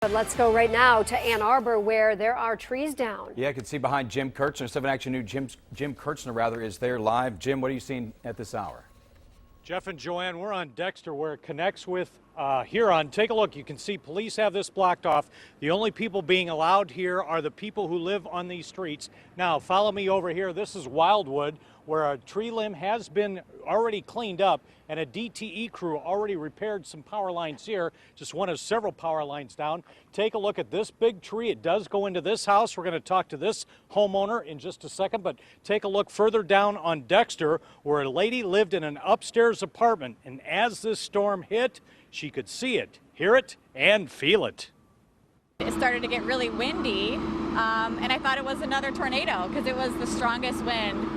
But let's go right now to Ann Arbor, where there are trees down. Yeah, I can see behind Jim Kirchner. 7 Action News Jim Kirchner is there live. Jim, what are you seeing at this hour? Jeff and Joanne, we're on Dexter where it connects with Huron. Take a look. You can see police have this blocked off. The only people being allowed here are the people who live on these streets. Now, follow me over here. This is Wildwood, where a tree limb has been already cleaned up, and a DTE crew already repaired some power lines here, just one of several power lines down. Take a look at this big tree. It does go into this house. We're going to talk to this homeowner in just a second, but take a look further down on Dexter, where a lady lived in an upstairs apartment, and as this storm hit, she could see it, hear it, and feel it. It started to get really windy, and I thought it was another tornado because it was the strongest wind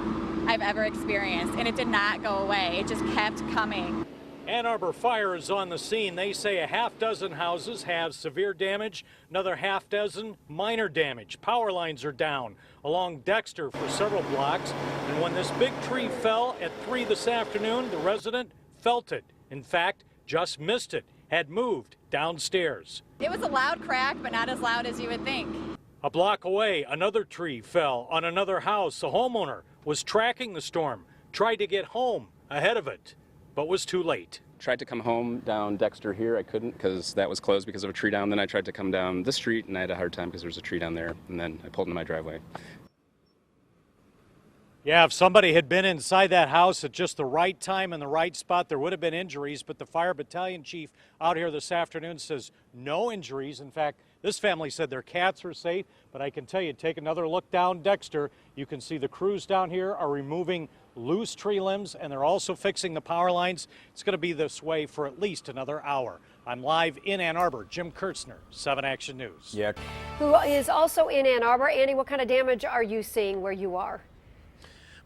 I've ever experienced, and it did not go away. It just kept coming. Ann Arbor Fire is on the scene. They say a half dozen houses have severe damage, another half dozen minor damage. Power lines are down along Dexter for several blocks, and when this big tree fell at 3 this afternoon, the resident felt it. In fact, just missed it, had moved downstairs. It was a loud crack, but not as loud as you would think. A block away, another tree fell on another house. A homeowner was tracking the storm, tried to get home ahead of it, but was too late. Tried to come home down Dexter here. I couldn't because that was closed because of a tree down. Then I tried to come down this street and I had a hard time because there was a tree down there. And then I pulled into my driveway. Yeah, if somebody had been inside that house at just the right time and the right spot, there would have been injuries, but the fire battalion chief out here this afternoon says no injuries. In fact, this family said their cats are safe, but I can tell you, take another look down Dexter. You can see the crews down here are removing loose tree limbs, and they're also fixing the power lines. It's going to be this way for at least another hour. I'm live in Ann Arbor. Jim Kirchner, 7 Action News. Yeah. Who is also in Ann Arbor. Andy, what kind of damage are you seeing where you are?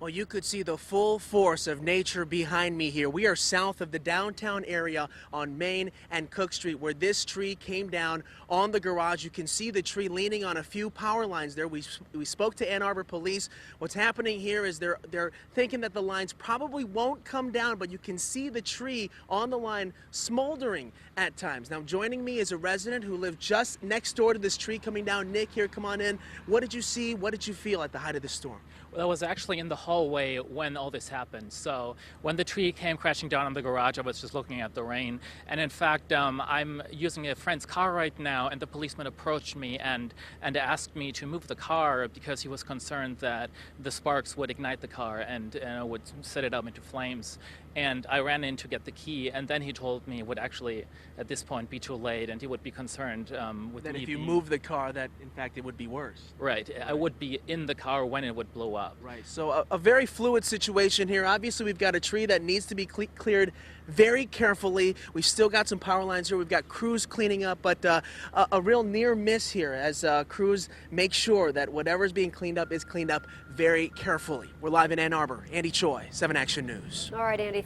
Well, you could see the full force of nature behind me here. We are south of the downtown area on Main and Cook Street, where this tree came down on the garage. You can see the tree leaning on a few power lines there. We spoke to Ann Arbor police. What's happening here is they're thinking that the lines probably won't come down, but you can see the tree on the line smoldering at times. Now, joining me is a resident who lived just next door to this tree coming down. Nick, here, come on in. What did you see? What did you feel at the height of the storm? Well, I was actually in the hallway when all this happened. So when the tree came crashing down on the garage, I was just looking at the rain. And in fact, I'm using a friend's car right now, and the policeman approached me and asked me to move the car because he was concerned that the sparks would ignite the car and would set it up into flames. And I ran in to get the key, and then he told me it would actually, at this point, be too late, and he would be concerned with that me. If you move the car, that in fact it would be worse. Right. I would be in the car when it would blow up. Right. So a very fluid situation here. Obviously, we've got a tree that needs to be cleared very carefully. We've still got some power lines here. We've got crews cleaning up, but a real near miss here as crews make sure that whatever is being cleaned up is cleaned up very carefully. We're live in Ann Arbor. Andy Choi, 7 Action News. All right, Andy.